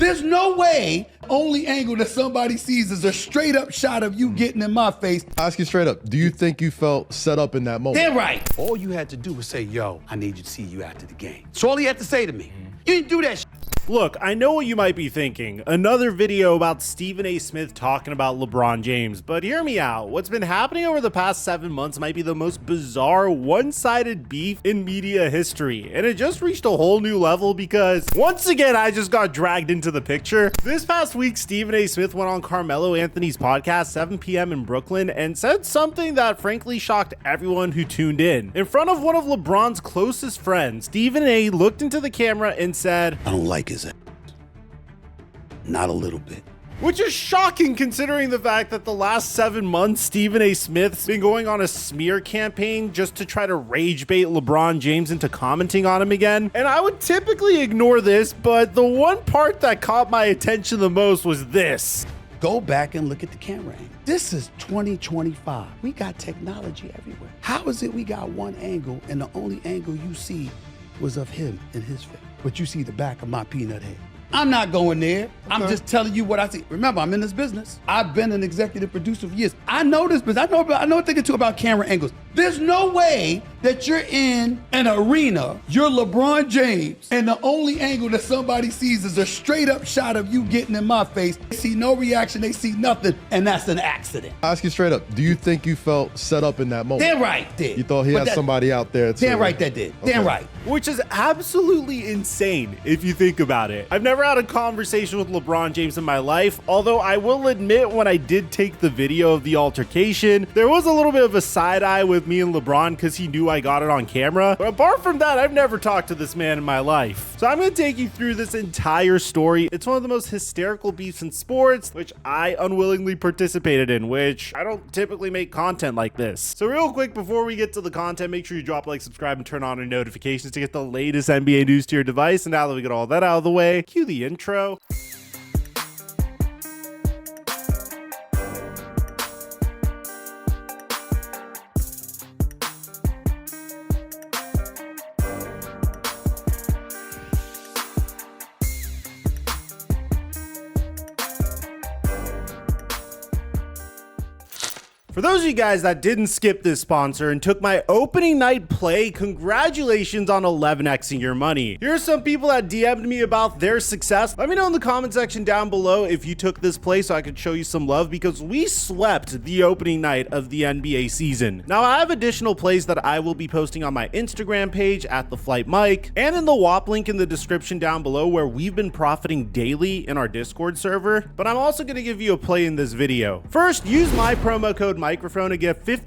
There's no way only angle that somebody sees is a straight up shot of you getting in my face. I'll ask you straight up, do you think you felt set up in that moment? Damn right. All you had to do was say, yo, I need you to see you after the game. That's all he had to say to me. You didn't do that shit. Look, I know what you might be thinking. Another video about Stephen A. Smith talking about LeBron James, but hear me out. What's been happening over the past 7 months might be the most bizarre, one-sided beef in media history, and it just reached a whole new level because once again, I just got dragged into the picture. This past week, Stephen A. Smith went on Carmelo Anthony's podcast, 7 p.m. in Brooklyn, and said something that frankly shocked everyone who tuned in. In front of one of LeBron's closest friends, Stephen A. looked into the camera and said, I don't like his ass. Not a little bit. Which is shocking considering the fact that the last 7 months, Stephen A. Smith's been going on a smear campaign just to try to rage bait LeBron James into commenting on him again. And I would typically ignore this, but the one part that caught my attention the most was this. Go back and look at the camera angle. This is 2025. We got technology everywhere. How is it we got one angle and the only angle you see was of him and his face, but you see the back of my peanut head? I'm not going there. I'm just telling you what I see. Remember, I'm in this business. I've been an executive producer for years. I know this business. I know a thing or two about camera angles. There's no way that you're in an arena, you're LeBron James, and the only angle that somebody sees is a straight up shot of you getting in my face. They see no reaction, they see nothing, and that's an accident. I'll ask you straight up, do you think you felt set up in that moment? Damn right did. You thought he had somebody out there too? Damn right that did. Okay. Damn right. Which is absolutely insane if you think about it. I've never had a conversation with LeBron James in my life, although I will admit when I did take the video of the altercation, there was a little bit of a side eye with me and LeBron because he knew I got it on camera. But apart from that, I've never talked to this man in my life. So I'm going to take you through this entire story. It's one of the most hysterical beefs in sports, which I unwillingly participated in, which I don't typically make content like this. So real quick, before we get to the content, make sure you drop a like, subscribe, and turn on your notifications to get the latest NBA news to your device. And now that we get all that out of the way, cue the intro. For those of you guys that didn't skip this sponsor and took my opening night play, congratulations on 11xing your money. Here are some people that DM'd me about their success. Let me know in the comment section down below if you took this play so I could show you some love, because we swept the opening night of the NBA season. Now I have additional plays that I will be posting on my Instagram page at TheFlightMike and in the WAP link in the description down below, where we've been profiting daily in our Discord server, but I'm also going to give you a play in this video. First, use my promo code microphone to get $50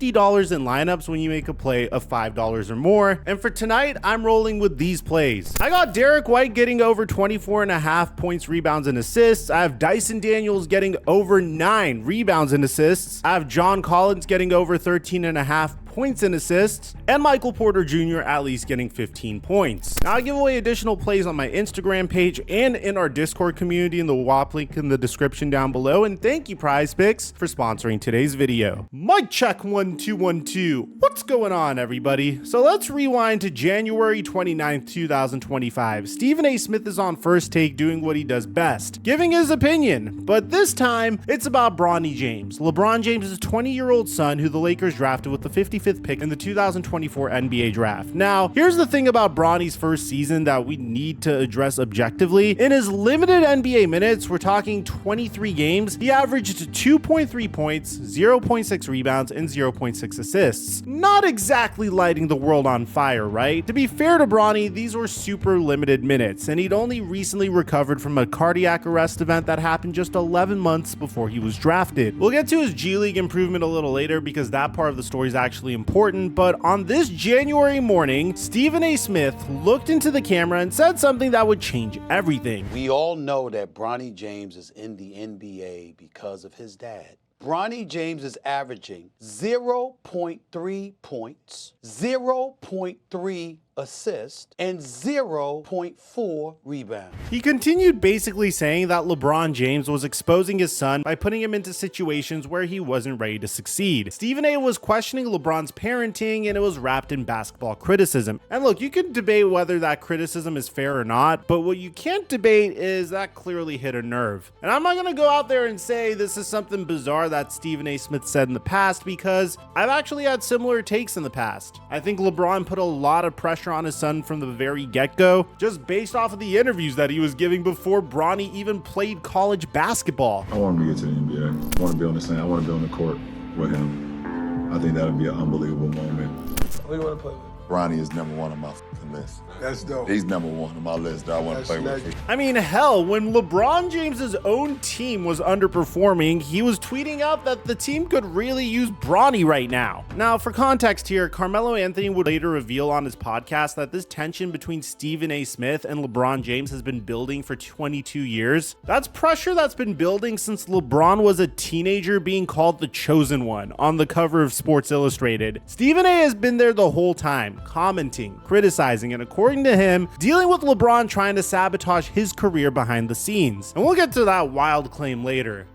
in lineups when you make a play of $5 or more. And for tonight, I'm rolling with these plays. I got Derek White getting over 24.5 points, rebounds, and assists. I have Dyson Daniels getting over 9 rebounds and assists. I have John Collins getting over 13.5 points and assists, and Michael Porter Jr. at least getting 15 points. Now I give away additional plays on my Instagram page and in our Discord community in the WAP link in the description down below. And thank you, Prize Picks, for sponsoring today's video. Mic check 1 2 1 2. What's going on, everybody? So let's rewind to January 29th, 2025. Stephen A. Smith is on First Take doing what he does best, giving his opinion. But this time, it's about Bronny James, LeBron James' 20-year-old son, who the Lakers drafted with the 55th pick in the 2024 NBA draft. Now, here's the thing about Bronny's first season that we need to address objectively. In his limited NBA minutes, we're talking 23 games, he averaged 2.3 points, 0.6 rebounds, and 0.6 assists. Not exactly lighting the world on fire, right? To be fair to Bronny, these were super limited minutes, and he'd only recently recovered from a cardiac arrest event that happened just 11 months before he was drafted. We'll get to his G League improvement a little later because that part of the story is actually important, but on this January morning, Stephen A. Smith looked into the camera and said something that would change everything. We all know that Bronny James is in the NBA because of his dad. Bronny James is averaging 0.3 points, 0.3 assists and 0.4 rebounds. He continued basically saying that LeBron James was exposing his son by putting him into situations where he wasn't ready to succeed. Stephen A was questioning LeBron's parenting, and it was wrapped in basketball criticism. And look, you can debate whether that criticism is fair or not, but what you can't debate is that clearly hit a nerve. And I'm not gonna go out there and say this is something bizarre that Stephen A Smith said in the past, because I've actually had similar takes in the past. I think LeBron put a lot of pressure on his son from the very get-go, just based off of the interviews that he was giving before Bronny even played college basketball. I want him to get to the NBA. I want to be on the same. I want to be on the court with him. I think that would be an unbelievable moment. Who you want to play with? Bronny is number one on my list. That's dope. He's number one on my list that I want to play with. I mean, hell, when LeBron James's own team was underperforming, he was tweeting out that the team could really use Bronny right now. Now, for context here, Carmelo Anthony would later reveal on his podcast that this tension between Stephen A. Smith and LeBron James has been building for 22 years. That's pressure that's been building since LeBron was a teenager being called the chosen one on the cover of Sports Illustrated. Stephen A. has been there the whole time, commenting, criticizing, and according to him, dealing with LeBron trying to sabotage his career behind the scenes. And we'll get to that wild claim later.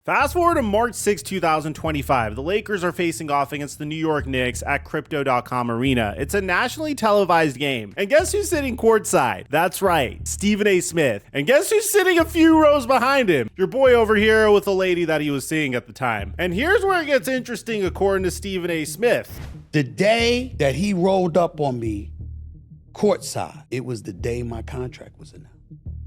Fast forward to March 6, 2025. The Lakers are facing off against the New York Knicks at Crypto.com Arena. It's a nationally televised game. And guess who's sitting courtside? That's right, Stephen A. Smith. And guess who's sitting a few rows behind him? Your boy over here with the lady that he was seeing at the time. And here's where it gets interesting according to Stephen A. Smith. The day that he rolled up on me courtside, it was the day my contract was announced.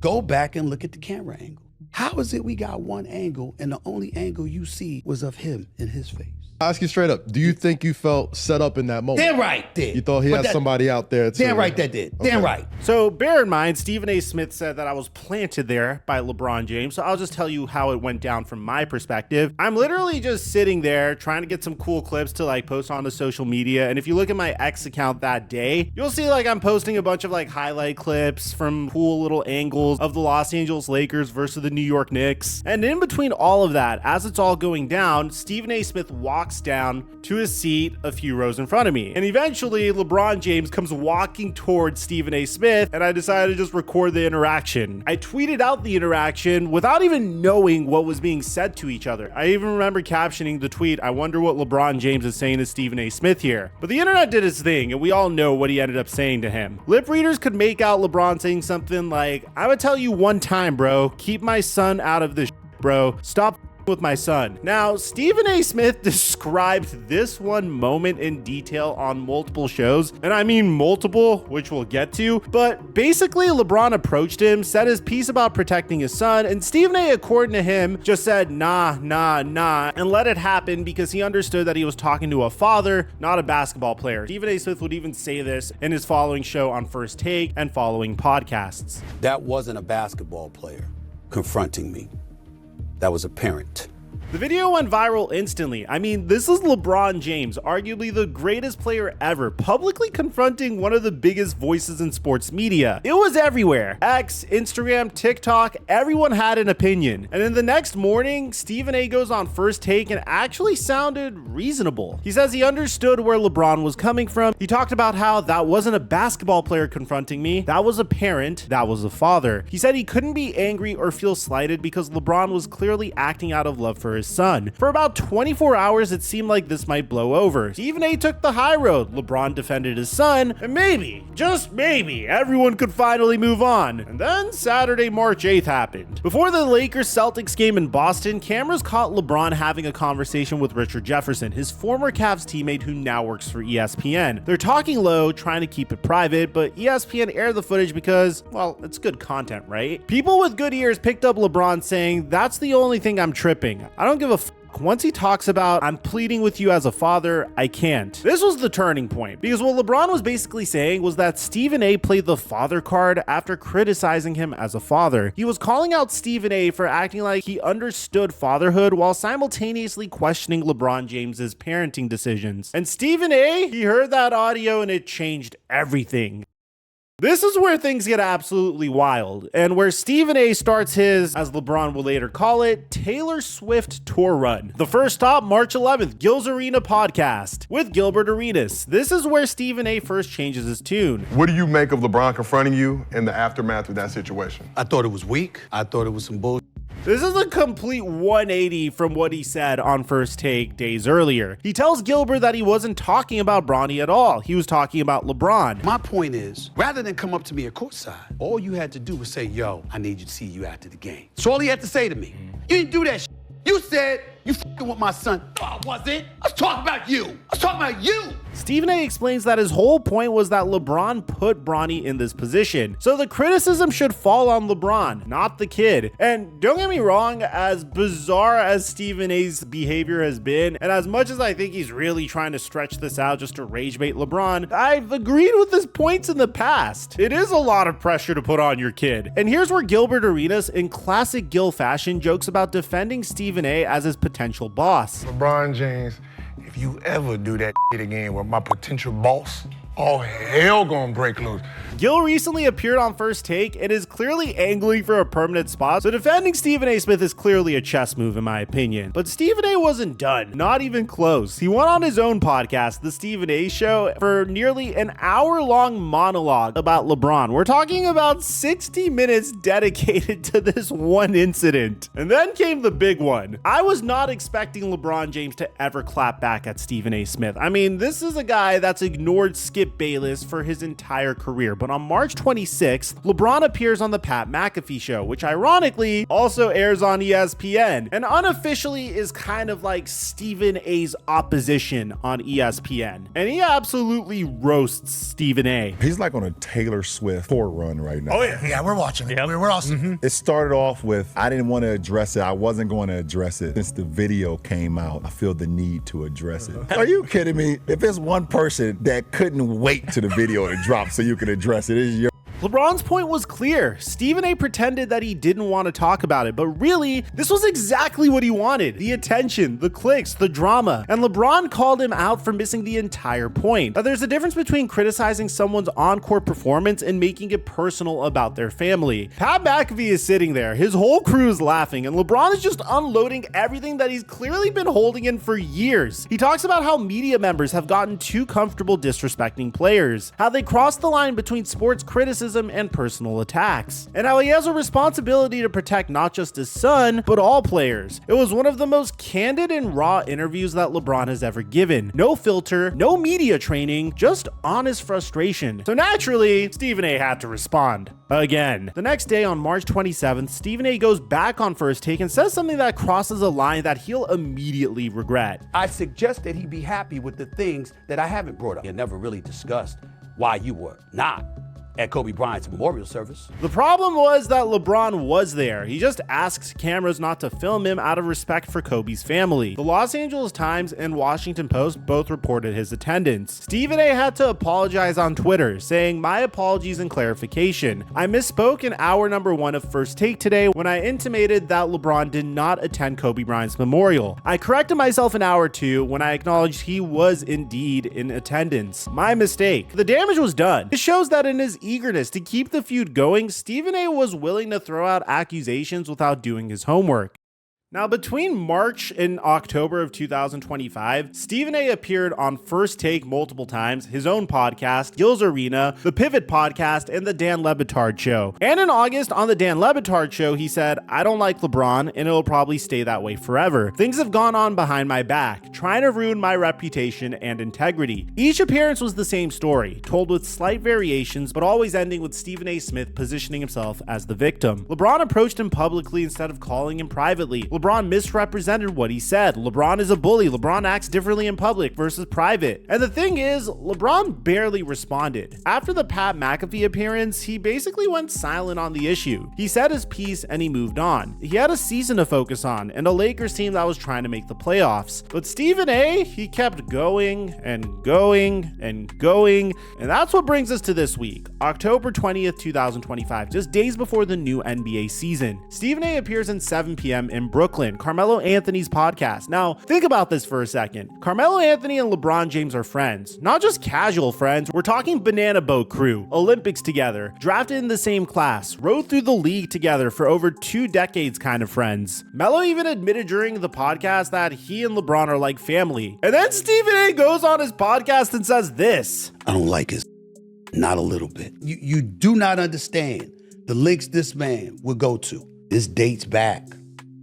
Go back and look at the camera angle. How is it we got one angle and the only angle you see was of him in his face? I ask you straight up, do you think you felt set up in that moment? Damn right did. You thought he had somebody out there too? Damn right that did. Okay. Damn right. So bear in mind, Stephen A. Smith said that I was planted there by LeBron James. So I'll just tell you how it went down from my perspective. I'm literally just sitting there trying to get some cool clips to like post onto social media. And if you look at my X account that day, you'll see like I'm posting a bunch of like highlight clips from cool little angles of the Los Angeles Lakers versus the New York Knicks. And in between all of that, as it's all going down, Stephen A. Smith walks down to his seat a few rows in front of me. And eventually LeBron James comes walking towards Stephen A. Smith, and I decided to just record the interaction. I tweeted out the interaction without even knowing what was being said to each other. I even remember captioning the tweet, "I wonder what LeBron James is saying to Stephen A. Smith here." But the internet did its thing, and we all know what he ended up saying to him. Lip readers could make out LeBron saying something like, "I would tell you one time, bro, keep my son out of this, bro. Stop with my son." Now, Stephen A. Smith described this one moment in detail on multiple shows, and I mean multiple, which we'll get to, but basically LeBron approached him, said his piece about protecting his son, and Stephen A., according to him, just said nah, and let it happen because he understood that he was talking to a father, not a basketball player. Stephen A. Smith would even say this in his following show on First Take and following podcasts. That wasn't a basketball player confronting me. That was a parent. The video went viral instantly. I mean, this is LeBron James, arguably the greatest player ever, publicly confronting one of the biggest voices in sports media. It was everywhere. X, Instagram, TikTok, everyone had an opinion. And then the next morning, Stephen A. goes on First Take and actually sounded reasonable. He says he understood where LeBron was coming from. He talked about how that wasn't a basketball player confronting me. That was a parent. That was a father. He said he couldn't be angry or feel slighted because LeBron was clearly acting out of love for his son. For about 24 hours, it seemed like this might blow over. Stephen A. took the high road. LeBron defended his son, and maybe, just maybe, everyone could finally move on. And then Saturday, March 8th happened. Before the Lakers-Celtics game in Boston, cameras caught LeBron having a conversation with Richard Jefferson, his former Cavs teammate who now works for ESPN. They're talking low, trying to keep it private, but ESPN aired the footage because, well, it's good content, right? People with good ears picked up LeBron saying, "That's the only thing I'm tripping. I don't give a f." Once he talks about, "I'm pleading with you as a father, I can't." This was the turning point, because what LeBron was basically saying was that Stephen A. played the father card after criticizing him as a father. He was calling out Stephen A. for acting like he understood fatherhood while simultaneously questioning LeBron James's parenting decisions. And Stephen A., he heard that audio and it changed everything. This is where things get absolutely wild, and where Stephen A starts his, as LeBron will later call it, Taylor Swift tour run. The first stop, March 11th, Gil's Arena podcast with Gilbert Arenas. This is where Stephen A first changes his tune. What do you make of LeBron confronting you in the aftermath of that situation? I thought it was weak. I thought it was some bullshit. This is a complete 180 from what he said on First Take days earlier. He tells Gilbert that he wasn't talking about Bronny at all. He was talking about LeBron. My point is, rather than come up to me at courtside, all you had to do was say, yo, I need you to see you after the game. That's all he had to say to me. You didn't do that shit. You said you fucking with my son. No, I wasn't. I was talking about you. I was talking about you. Stephen A explains that his whole point was that LeBron put Bronny in this position. So the criticism should fall on LeBron, not the kid. And don't get me wrong, as bizarre as Stephen A's behavior has been, and as much as I think he's really trying to stretch this out just to rage bait LeBron, I've agreed with his points in the past. It is a lot of pressure to put on your kid. And here's where Gilbert Arenas, in classic Gil fashion, jokes about defending Stephen A as his potential boss. LeBron James, if you ever do that shit again with my potential boss, all hell gonna break loose. Gil recently appeared on First Take and is clearly angling for a permanent spot, so defending Stephen A. Smith is clearly a chess move in my opinion. But Stephen A. wasn't done, not even close. He went on his own podcast, The Stephen A. Show, for nearly an hour-long monologue about LeBron. We're talking about 60 minutes dedicated to this one incident. And then came the big one. I was not expecting LeBron James to ever clap back at Stephen A. Smith. I mean, this is a guy that's ignored Skip Bayless for his entire career, but on March 26th, LeBron appears on the Pat McAfee Show, which ironically also airs on ESPN, and unofficially is kind of like Stephen A's opposition on ESPN. And he absolutely roasts Stephen A. He's like on a Taylor Swift tour run right now. Oh yeah, we're watching it. We're awesome. It started off with, I didn't want to address it. I wasn't going to address it. Since the video came out, I feel the need to address it. Are you kidding me? If there's one person that couldn't wait till the video to drop so you can address it, it's your LeBron's point was clear. Stephen A pretended that he didn't want to talk about it, but really, this was exactly what he wanted. The attention, the clicks, the drama. And LeBron called him out for missing the entire point. Now, there's a difference between criticizing someone's on-court performance and making it personal about their family. Pat McAfee is sitting there, his whole crew is laughing, and LeBron is just unloading everything that he's clearly been holding in for years. He talks about how media members have gotten too comfortable disrespecting players, how they crossed the line between sports criticism and personal attacks, and how he has a responsibility to protect not just his son, but all players. It was one of the most candid and raw interviews that LeBron has ever given. No filter, no media training, just honest frustration. So naturally, Stephen A had to respond. Again. The next day on March 27th, Stephen A goes back on First Take and says something that crosses a line that he'll immediately regret. I suggest that he be happy with the things that I haven't brought up. You never really discussed why you were not at Kobe Bryant's memorial service. The problem was that LeBron was there. He just asked cameras not to film him out of respect for Kobe's family. The Los Angeles Times and Washington Post both reported his attendance. Stephen A had to apologize on Twitter, saying, "My apologies and clarification. I misspoke in hour number 1 of First Take today when I intimated that LeBron did not attend Kobe Bryant's memorial. I corrected myself in hour 2 when I acknowledged he was indeed in attendance. My mistake." The damage was done. It shows that in his eagerness to keep the feud going, Stephen A was willing to throw out accusations without doing his homework. Now, between March and October of 2025, Stephen A appeared on First Take multiple times, his own podcast, Gil's Arena, the Pivot podcast, and the Dan Le Batard Show. And in August, on the Dan Le Batard Show, he said, "I don't like LeBron, and it'll probably stay that way forever. Things have gone on behind my back, trying to ruin my reputation and integrity." Each appearance was the same story, told with slight variations, but always ending with Stephen A Smith positioning himself as the victim. LeBron approached him publicly instead of calling him privately. LeBron misrepresented what he said. LeBron is a bully. LeBron acts differently in public versus private. And the thing is, LeBron barely responded. After the Pat McAfee appearance, he basically went silent on the issue. He said his piece and he moved on. He had a season to focus on and a Lakers team that was trying to make the playoffs. But Stephen A, he kept going and going and going. And that's what brings us to this week, October 20th, 2025, just days before the new NBA season. Stephen A appears in 7 p.m. in Brooklyn Brooklyn, Carmelo Anthony's podcast. Now, think about this for a second. Carmelo Anthony and LeBron James are friends. Not just casual friends, we're talking banana boat crew, Olympics together, drafted in the same class, rode through the league together for over 2 decades kind of friends. Melo even admitted during the podcast that he and LeBron are like family. And then Stephen A goes on his podcast and says this. I don't like his not a little bit. You do not understand the lengths this man would go to. This dates back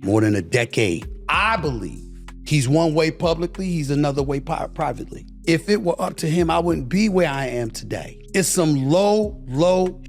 more than a decade. I believe he's one way publicly, he's another way privately. If it were up to him, I wouldn't be where I am today. It's some low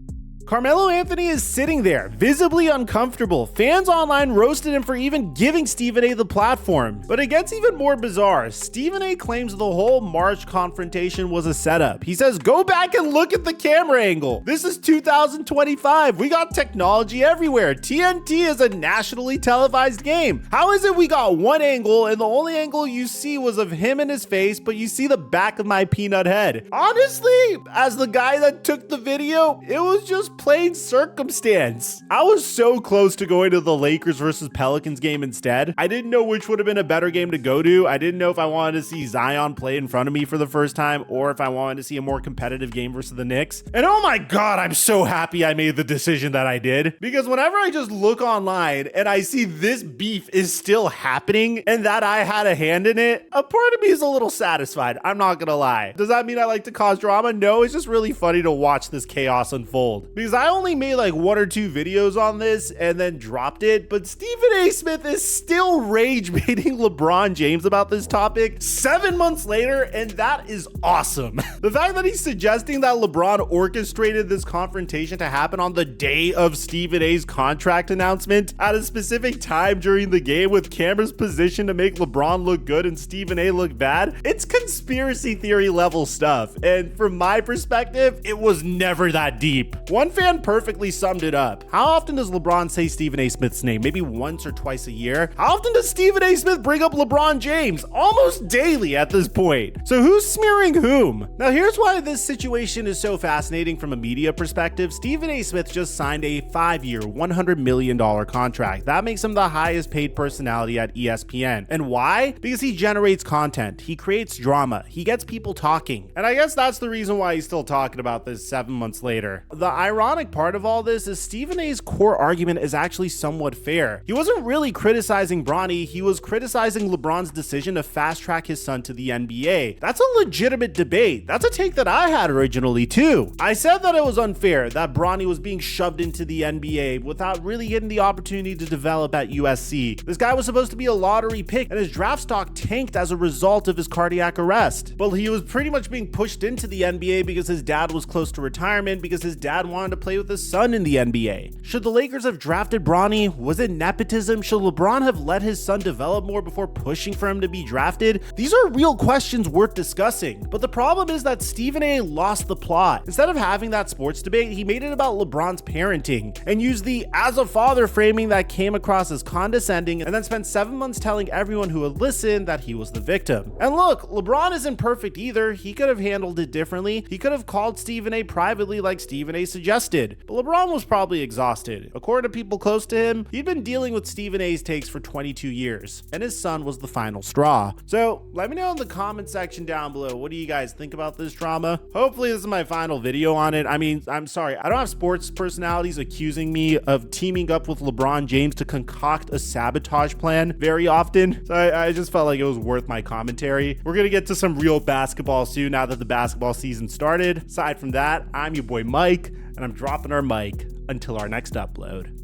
Carmelo Anthony is sitting there, visibly uncomfortable. Fans online roasted him for even giving Stephen A the platform. But it gets even more bizarre. Stephen A claims the whole March confrontation was a setup. He says, go back and look at the camera angle. This is 2025. We got technology everywhere. TNT is a nationally televised game. How is it we got one angle and the only angle you see was of him and his face, but you see the back of my peanut head? Honestly, as the guy that took the video, it was just plain circumstance. I was so close to going to the Lakers versus Pelicans game instead. I didn't know which would have been a better game to go to. I didn't know if I wanted to see Zion play in front of me for the first time or if I wanted to see a more competitive game versus the Knicks. And oh my God, I'm so happy I made the decision that I did, because whenever I just look online and I see this beef is still happening and that I had a hand in it, a part of me is a little satisfied. I'm not gonna lie. Does that mean I like to cause drama? No, it's just really funny to watch this chaos unfold. Because I only made like 1 or 2 videos on this and then dropped it, but Stephen A. Smith is still rage baiting LeBron James about this topic 7 months later, and that is awesome. The fact that he's suggesting that LeBron orchestrated this confrontation to happen on the day of Stephen A.'s contract announcement at a specific time during the game with cameras positioned to make LeBron look good and Stephen A. look bad, it's conspiracy theory level stuff. And from my perspective, it was never that deep. One fan perfectly summed it up. How often does LeBron say Stephen A. Smith's name? Maybe once or twice a year? How often does Stephen A. Smith bring up LeBron James? Almost daily at this point. So who's smearing whom? Now here's why this situation is so fascinating from a media perspective. Stephen A. Smith just signed a 5-year, $100 million contract. That makes him the highest paid personality at ESPN. And why? Because he generates content. He creates drama. He gets people talking. And I guess that's the reason why he's still talking about this 7 months later. The ironic part of all this is Stephen A.'s core argument is actually somewhat fair. He wasn't really criticizing Bronny, he was criticizing LeBron's decision to fast track his son to the NBA. That's a legitimate debate. That's a take that I had originally too. I said that it was unfair that Bronny was being shoved into the NBA without really getting the opportunity to develop at USC. This guy was supposed to be a lottery pick and his draft stock tanked as a result of his cardiac arrest. But he was pretty much being pushed into the NBA because his dad was close to retirement, because his dad wanted to play with his son in the NBA. Should the Lakers have drafted Bronny? Was it nepotism? Should LeBron have let his son develop more before pushing for him to be drafted? These are real questions worth discussing. But the problem is that Stephen A. lost the plot. Instead of having that sports debate, he made it about LeBron's parenting and used the as a father framing that came across as condescending, and then spent 7 months telling everyone who would listen that he was the victim. And look, LeBron isn't perfect either. He could have handled it differently. He could have called Stephen A. privately like Stephen A. suggested. But LeBron was probably exhausted. According to people close to him, he'd been dealing with Stephen A.'s takes for 22 years, and his son was the final straw. So let me know in the comment section down below, what do you guys think about this drama? Hopefully this is my final video on it. I mean, I'm sorry, I don't have sports personalities accusing me of teaming up with LeBron James to concoct a sabotage plan very often. So I just felt like it was worth my commentary. We're gonna get to some real basketball soon now that the basketball season started. Aside from that, I'm your boy Mike, and I'm dropping our mic until our next upload.